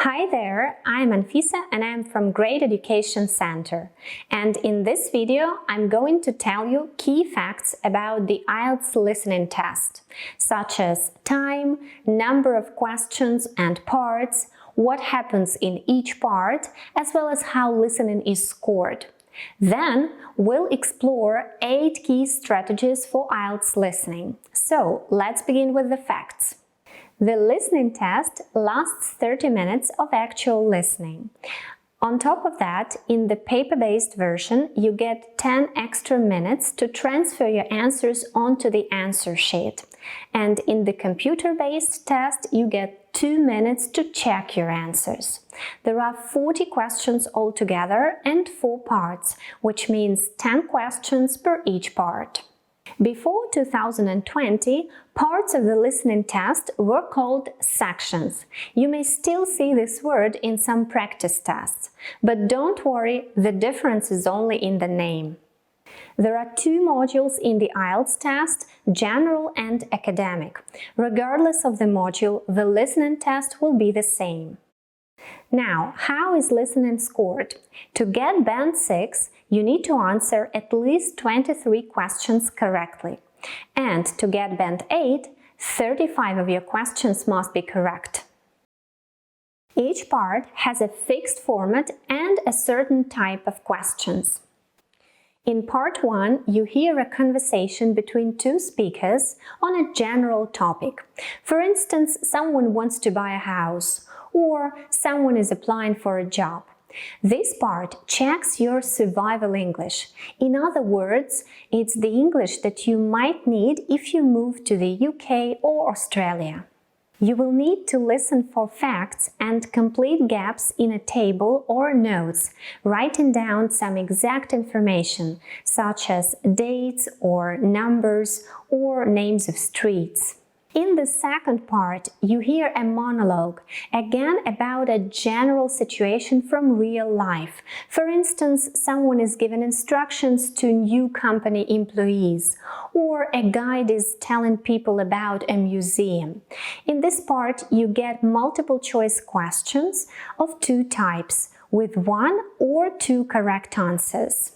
Hi there, I'm Anfisa and I'm from Grade Education Center. And in this video, I'm going to tell you key facts about the IELTS listening test, such as time, number of questions and parts, what happens in each part, as well as how listening is scored. Then we'll explore 8 key strategies for IELTS listening. So let's begin with the facts. The listening test lasts 30 minutes of actual listening. On top of that, in the paper-based version, you get 10 extra minutes to transfer your answers onto the answer sheet. And in the computer-based test, you get 2 minutes to check your answers. There are 40 questions altogether and 4 parts, which means 10 questions per each part. Before 2020, parts of the listening test were called sections. You may still see this word in some practice tests, but don't worry, the difference is only in the name. There are 2 modules in the IELTS test, general and academic. Regardless of the module, the listening test will be the same. Now, how is listening scored? To get Band 6, you need to answer at least 23 questions correctly. And to get Band 8, 35 of your questions must be correct. Each part has a fixed format and a certain type of questions. In Part 1, you hear a conversation between 2 speakers on a general topic. For instance, someone wants to buy a house, or someone is applying for a job. This part checks your survival English. In other words, it's the English that you might need if you move to the UK or Australia. You will need to listen for facts and complete gaps in a table or notes, writing down some exact information, such as dates or numbers or names of streets. In the second part, you hear a monologue, again about a general situation from real life. For instance, someone is given instructions to new company employees, or a guide is telling people about a museum. In this part, you get multiple choice questions of 2 types, with 1 or 2 correct answers.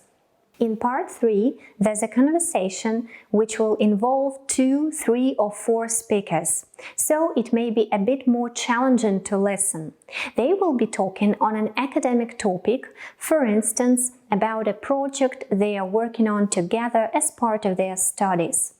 In Part 3, there's a conversation which will involve 2, 3 or 4 speakers, so it may be a bit more challenging to listen. They will be talking on an academic topic, for instance, about a project they are working on together as part of their studies.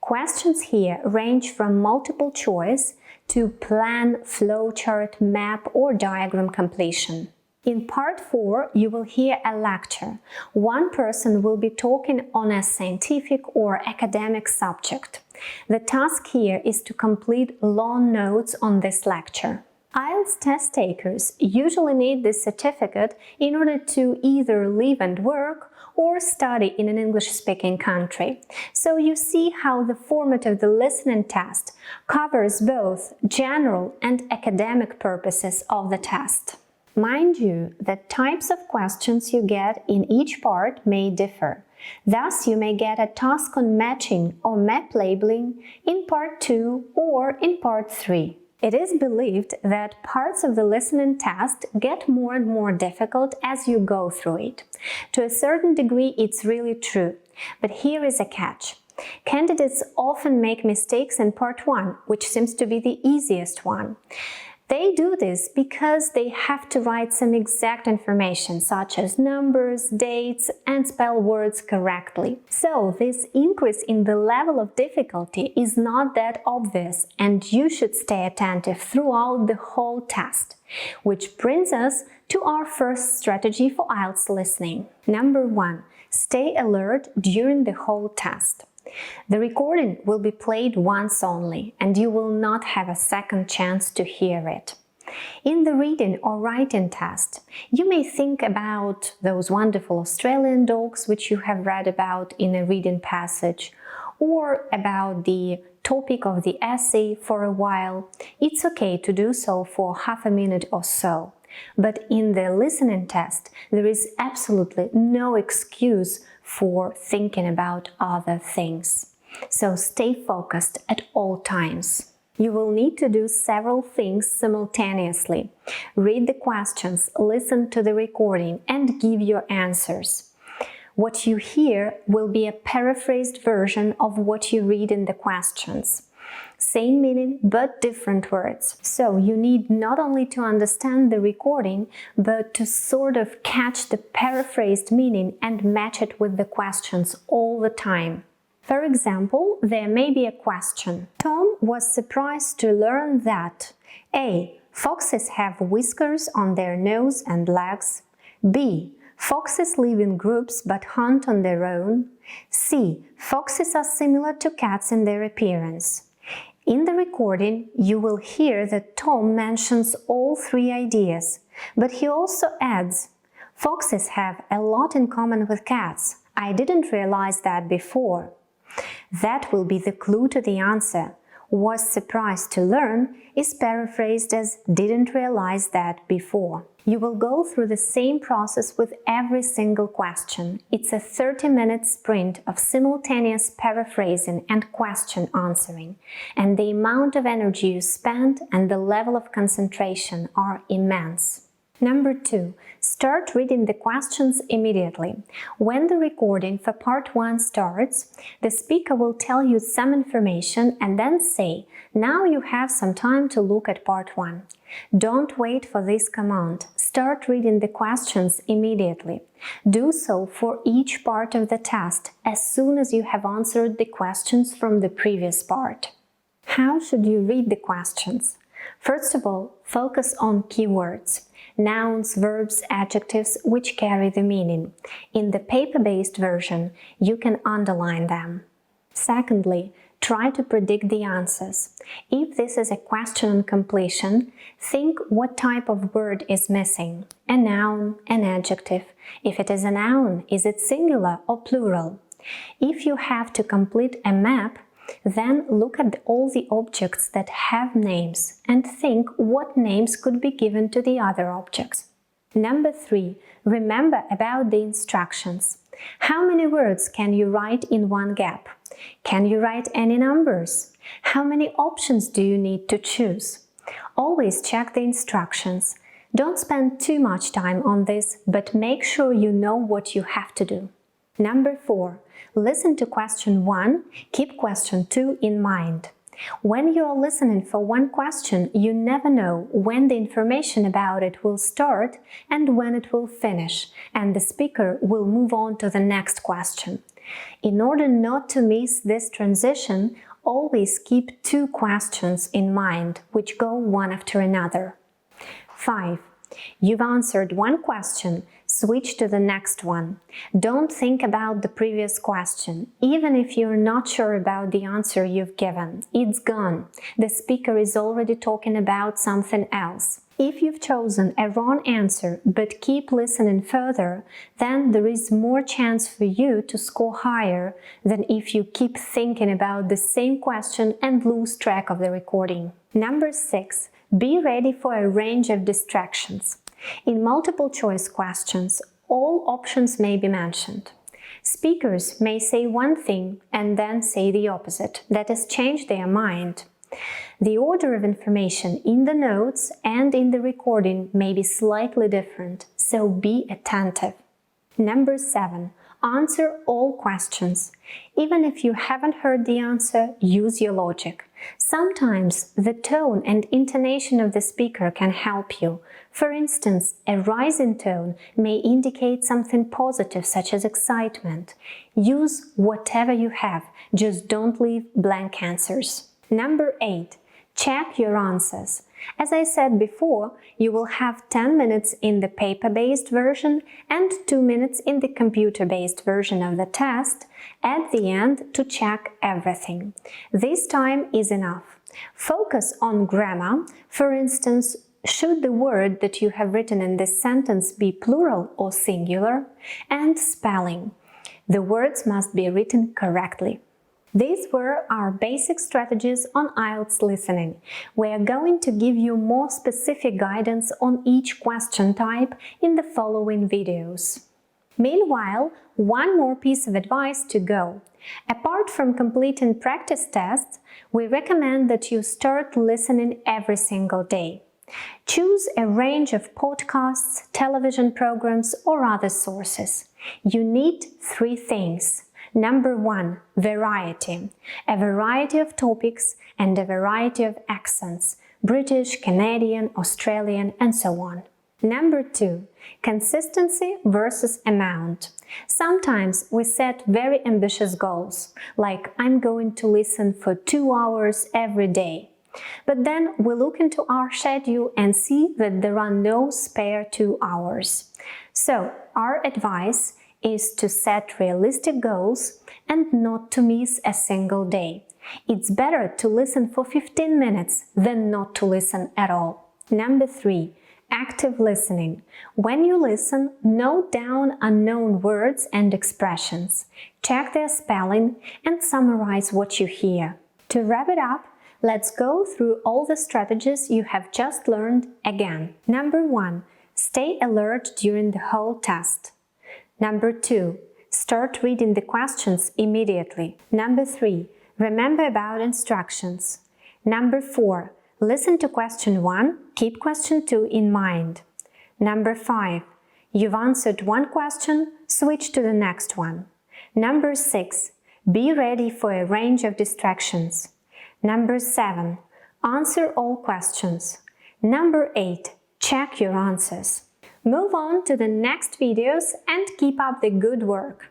Questions here range from multiple choice to plan, flowchart, map or diagram completion. In Part 4, you will hear a lecture. One person will be talking on a scientific or academic subject. The task here is to complete long notes on this lecture. IELTS test takers usually need this certificate in order to either live and work or study in an English-speaking country. So you see how the format of the listening test covers both general and academic purposes of the test. Mind you, the types of questions you get in each part may differ. Thus, you may get a task on matching or map labeling in Part 2 or in Part 3. It is believed that parts of the listening test get more and more difficult as you go through it. To a certain degree, it's really true. But here is a catch. Candidates often make mistakes in Part 1, which seems to be the easiest one. They do this because they have to write some exact information, such as numbers, dates, and spell words correctly. So this increase in the level of difficulty is not that obvious, and you should stay attentive throughout the whole test. Which brings us to our first strategy for IELTS listening. Number 1. Stay alert during the whole test. The recording will be played once only, and you will not have a second chance to hear it. In the reading or writing test, you may think about those wonderful Australian dogs which you have read about in a reading passage, or about the topic of the essay for a while. It's okay to do so for half a minute or so. But in the listening test, there is absolutely no excuse for thinking about other things. So stay focused at all times. You will need to do several things simultaneously. Read the questions, listen to the recording, and give your answers. What you hear will be a paraphrased version of what you read in the questions. Same meaning, but different words. So you need not only to understand the recording, but to sort of catch the paraphrased meaning and match it with the questions all the time. For example, there may be a question. Tom was surprised to learn that A. Foxes have whiskers on their nose and legs. B. Foxes live in groups but hunt on their own. C. Foxes are similar to cats in their appearance. In the recording, you will hear that Tom mentions all three ideas, but he also adds, "Foxes have a lot in common with cats. I didn't realize that before." That will be the clue to the answer. Was surprised to learn is paraphrased as didn't realize that before. You will go through the same process with every single question. It's a 30-minute sprint of simultaneous paraphrasing and question answering, and the amount of energy you spend and the level of concentration are immense. Number 2. Start reading the questions immediately. When the recording for part 1 starts, the speaker will tell you some information and then say, "Now you have some time to look at part 1." Don't wait for this command. Start reading the questions immediately. Do so for each part of the test as soon as you have answered the questions from the previous part. How should you read the questions? First of all, focus on keywords. Nouns, verbs, adjectives which carry the meaning. In the paper-based version, you can underline them. Secondly, try to predict the answers. If this is a question on completion, think what type of word is missing. A noun, an adjective. If it is a noun, is it singular or plural? If you have to complete a map, then look at all the objects that have names and think what names could be given to the other objects. Number 3. Remember about the instructions. How many words can you write in one gap? Can you write any numbers? How many options do you need to choose? Always check the instructions. Don't spend too much time on this, but make sure you know what you have to do. Number 4. Listen to question 1, keep question 2 in mind. When you are listening for one question, you never know when the information about it will start and when it will finish, and the speaker will move on to the next question. In order not to miss this transition, always keep 2 questions in mind, which go one after another. 5. You've answered one question, switch to the next one. Don't think about the previous question. Even if you're not sure about the answer you've given, it's gone. The speaker is already talking about something else. If you've chosen a wrong answer but keep listening further, then there is more chance for you to score higher than if you keep thinking about the same question and lose track of the recording. Number 6. Be ready for a range of distractions. In multiple choice questions, all options may be mentioned. Speakers may say one thing and then say the opposite, that is, change their mind. The order of information in the notes and in the recording may be slightly different, so be attentive. Number 7. Answer all questions. Even if you haven't heard the answer, use your logic. Sometimes the tone and intonation of the speaker can help you. For instance, a rising tone may indicate something positive, such as excitement. Use whatever you have, just don't leave blank answers. Number 8. Check your answers. As I said before, you will have 10 minutes in the paper-based version and 2 minutes in the computer-based version of the test at the end to check everything. This time is enough. Focus on grammar. For instance, should the word that you have written in this sentence be plural or singular? And spelling. The words must be written correctly. These were our basic strategies on IELTS listening. We are going to give you more specific guidance on each question type in the following videos. Meanwhile, one more piece of advice to go. Apart from completing practice tests, we recommend that you start listening every single day. Choose a range of podcasts, television programs, or other sources. You need 3 things. Number 1, variety. A variety of topics and a variety of accents: British, Canadian, Australian, and so on. Number 2, consistency versus amount. Sometimes we set very ambitious goals, like I'm going to listen for 2 hours every day. But then we look into our schedule and see that there are no spare 2 hours. So, our advice is to set realistic goals and not to miss a single day. It's better to listen for 15 minutes than not to listen at all. Number 3, active listening. When you listen, note down unknown words and expressions. Check their spelling and summarize what you hear. To wrap it up, let's go through all the strategies you have just learned again. Number 1, stay alert during the whole test. Number 2, start reading the questions immediately. Number 3, remember about instructions. Number 4, listen to question 1, keep question 2 in mind. Number 5, you've answered one question, switch to the next one. Number 6, be ready for a range of distractions. Number 7, answer all questions. Number 8, check your answers. Move on to the next videos and keep up the good work.